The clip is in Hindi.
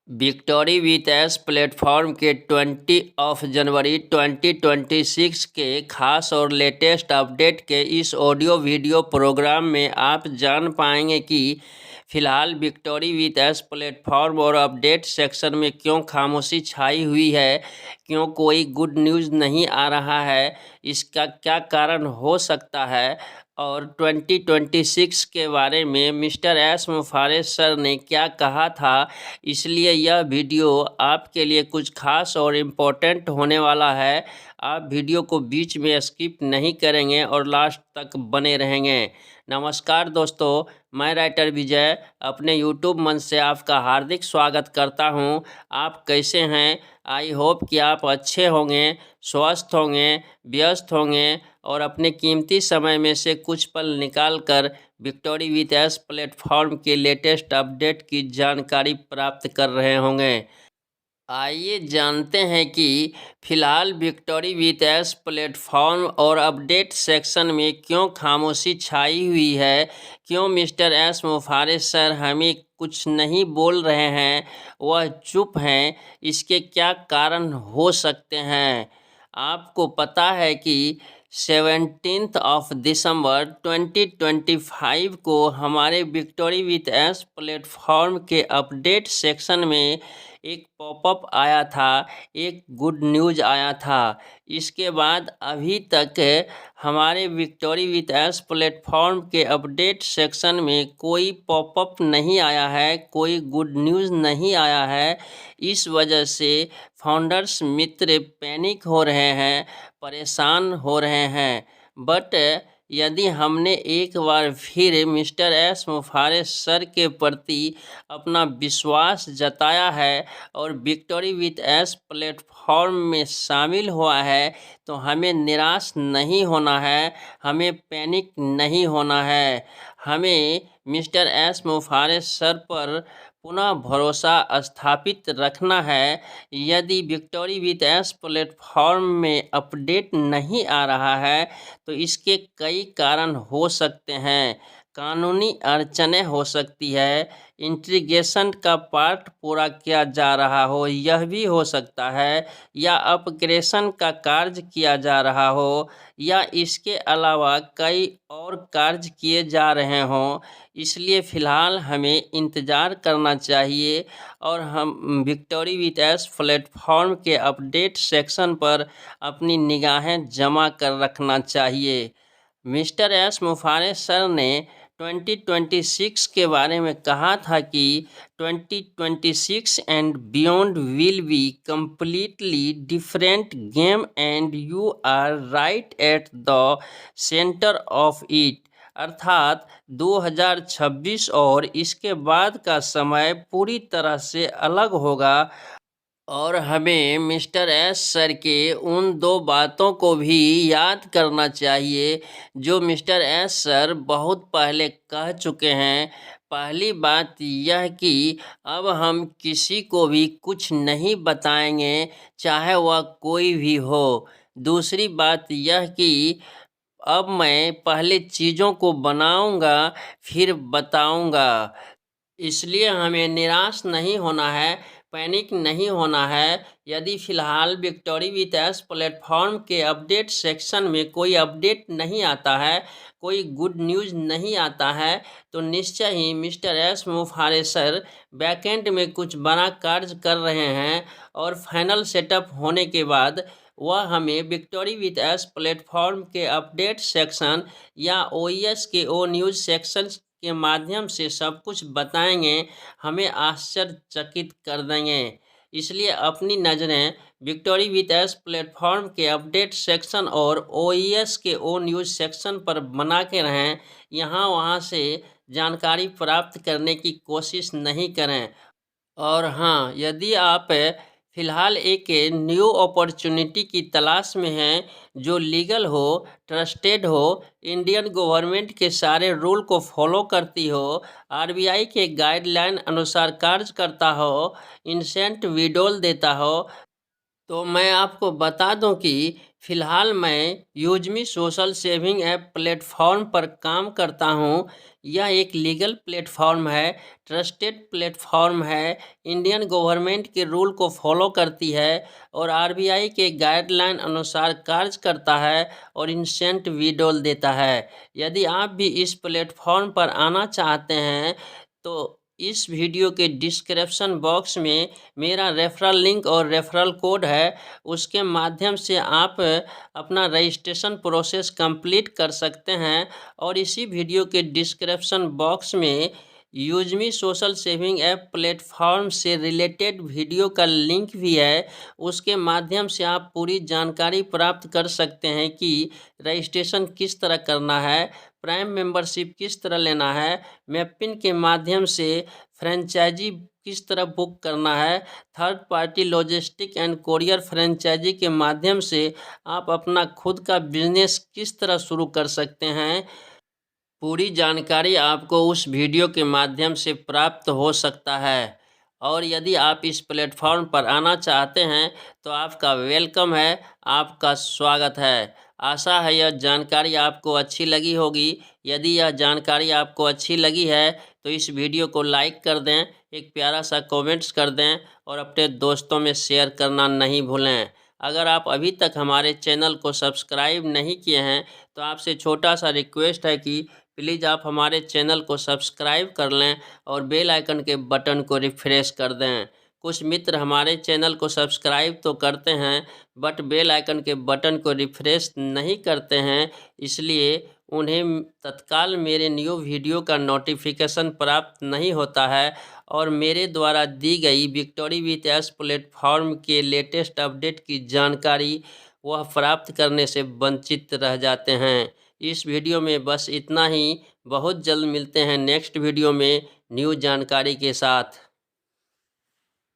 विक्टोरी विथ एस प्लेटफॉर्म के 20 जनवरी 2026 के खास और लेटेस्ट अपडेट के इस ऑडियो वीडियो प्रोग्राम में आप जान पाएंगे कि फ़िलहाल विक्टोरी विथ एस प्लेटफॉर्म और अपडेट सेक्शन में क्यों खामोशी छाई हुई है, क्यों कोई गुड न्यूज़ नहीं आ रहा है, इसका क्या कारण हो सकता है और 2026 के बारे में मिस्टर एस मुफारेस सर ने क्या कहा था। इसलिए यह वीडियो आपके लिए कुछ खास और इम्पोर्टेंट होने वाला है। आप वीडियो को बीच में स्किप नहीं करेंगे और लास्ट तक बने रहेंगे। नमस्कार दोस्तों, मैं राइटर विजय अपने यूट्यूब मंच से आपका हार्दिक स्वागत करता हूं। आप कैसे हैं? आई होप कि आप अच्छे होंगे, स्वस्थ होंगे, व्यस्त होंगे और अपने कीमती समय में से कुछ पल निकाल कर विक्टोरी विथ एस प्लेटफॉर्म के लेटेस्ट अपडेट की जानकारी प्राप्त कर रहे होंगे। आइए जानते हैं कि फ़िलहाल विक्टोरी विथ एस प्लेटफॉर्म और अपडेट सेक्शन में क्यों खामोशी छाई हुई है, क्यों मिस्टर एस मुफारेस सर हमें कुछ नहीं बोल रहे हैं, वह चुप हैं, इसके क्या कारण हो सकते हैं। आपको पता है कि 17 दिसंबर 2025 को हमारे विक्टोरी विथ एस प्लेटफॉर्म के अपडेट सेक्शन में एक पॉपअप आया था, एक गुड न्यूज़ आया था। इसके बाद अभी तक हमारे विक्टोरी विथ एस प्लेटफॉर्म के अपडेट सेक्शन में कोई पॉपअप नहीं आया है, कोई गुड न्यूज़ नहीं आया है। इस वजह से फाउंडर्स मित्र पैनिक हो रहे हैं, परेशान हो रहे हैं। बट यदि हमने एक बार फिर मिस्टर एस मुफारेस सर के प्रति अपना विश्वास जताया है और विक्टोरी विथ एस प्लेटफॉर्म में शामिल हुआ है, तो हमें निराश नहीं होना है, हमें पैनिक नहीं होना है। हमें मिस्टर एस मुफारेस सर पर पुनः भरोसा स्थापित रखना है। यदि विक्टोरी विथ एस प्लेटफॉर्म में अपडेट नहीं आ रहा है तो इसके कई कारण हो सकते हैं। कानूनी अड़चनें हो सकती है, इंटीग्रेशन का पार्ट पूरा किया जा रहा हो यह भी हो सकता है, या अपग्रेडेशन का कार्य किया जा रहा हो, या इसके अलावा कई और कार्य किए जा रहे हों। इसलिए फ़िलहाल हमें इंतज़ार करना चाहिए और हम विक्टोरी विथ एस प्लेटफॉर्म के अपडेट सेक्शन पर अपनी निगाहें जमा कर रखना चाहिए। मिस्टर एस मुफारेस सर ने 2026 के बारे में कहा था कि 2026 and beyond will be completely different game and you are right at the centre of it. अर्थात 2026 और इसके बाद का समय पूरी तरह से अलग होगा और हमें मिस्टर एस सर के उन दो बातों को भी याद करना चाहिए जो मिस्टर एस सर बहुत पहले कह चुके हैं। पहली बात यह कि अब हम किसी को भी कुछ नहीं बताएंगे, चाहे वह कोई भी हो। दूसरी बात यह कि अब मैं पहले चीज़ों को बनाऊंगा, फिर बताऊंगा। इसलिए हमें निराश नहीं होना है, पैनिक नहीं होना है। यदि फ़िलहाल विक्टोरी विथ एस प्लेटफॉर्म के अपडेट सेक्शन में कोई अपडेट नहीं आता है, कोई गुड न्यूज़ नहीं आता है, तो निश्चय ही मिस्टर एस मुफारेस सर बैकएंड में कुछ बड़ा कार्य कर रहे हैं और फाइनल सेटअप होने के बाद वह हमें विक्टोरी विथ एस प्लेटफॉर्म के अपडेट सेक्शन या ओईएस के ओ न्यूज़ सेक्शन के माध्यम से सब कुछ बताएंगे, हमें आश्चर्यचकित कर देंगे। इसलिए अपनी नज़रें विक्टोरी विथ एस प्लेटफॉर्म के अपडेट सेक्शन और ओईएस के ओ न्यूज़ सेक्शन पर बना के रहें। यहाँ वहाँ से जानकारी प्राप्त करने की कोशिश नहीं करें। और हाँ, यदि आप फ़िलहाल एक न्यू अपॉर्चुनिटी की तलाश में हैं जो लीगल हो, ट्रस्टेड हो, इंडियन गवर्नमेंट के सारे रूल को फॉलो करती हो, आरबीआई के गाइडलाइन अनुसार कार्य करता हो, इंसेंट विड्रॉल देता हो, तो मैं आपको बता दूं कि फ़िलहाल मैं यूज़मी सोशल सेविंग ऐप प्लेटफ़ॉर्म पर काम करता हूँ। यह एक लीगल प्लेटफ़ॉर्म है, ट्रस्टेड प्लेटफ़ॉर्म है, इंडियन गवर्नमेंट के रूल को फॉलो करती है और आरबीआई के गाइडलाइन अनुसार कार्य करता है और इंस्टेंट विड्रॉल देता है। यदि आप भी इस प्लेटफ़ॉर्म पर आना चाहते हैं तो इस वीडियो के डिस्क्रिप्शन बॉक्स में मेरा रेफरल लिंक और रेफरल कोड है। उसके माध्यम से आप अपना रजिस्ट्रेशन प्रोसेस कंप्लीट कर सकते हैं और इसी वीडियो के डिस्क्रिप्शन बॉक्स में यूज़मी सोशल सेविंग ऐप प्लेटफॉर्म से रिलेटेड वीडियो का लिंक भी है। उसके माध्यम से आप पूरी जानकारी प्राप्त कर सकते हैं कि रजिस्ट्रेशन किस तरह करना है, प्राइम मेंबरशिप किस तरह लेना है, मैपिन के माध्यम से फ्रेंचाइजी किस तरह बुक करना है, third party logistic and courier franchisee के माध्यम से आप अपना खुद का बिजनेस किस तरह शुरू कर सकते हैं। पूरी जानकारी आपको उस वीडियो के माध्यम से प्राप्त हो सकता है। और यदि आप इस प्लेटफॉर्म पर आना चाहते हैं तो आपका वेलकम है, आपका स्वागत है। आशा है यह जानकारी आपको अच्छी लगी होगी। यदि यह जानकारी आपको अच्छी लगी है तो इस वीडियो को लाइक कर दें, एक प्यारा सा कमेंट्स कर दें और अपने दोस्तों में शेयर करना नहीं भूलें। अगर आप अभी तक हमारे चैनल को सब्सक्राइब नहीं किए हैं तो आपसे छोटा सा रिक्वेस्ट है कि प्लीज़ आप हमारे चैनल को सब्सक्राइब कर लें और बेल आइकन के बटन को रिफ्रेश कर दें। कुछ मित्र हमारे चैनल को सब्सक्राइब तो करते हैं बट बेल आइकन के बटन को रिफ्रेश नहीं करते हैं, इसलिए उन्हें तत्काल मेरे न्यू वीडियो का नोटिफिकेशन प्राप्त नहीं होता है और मेरे द्वारा दी गई विक्टोरी विथ एस प्लेटफॉर्म के लेटेस्ट अपडेट की जानकारी वह प्राप्त करने से वंचित रह जाते हैं। इस वीडियो में बस इतना ही। बहुत जल्द मिलते हैं नेक्स्ट वीडियो में न्यू जानकारी के साथ।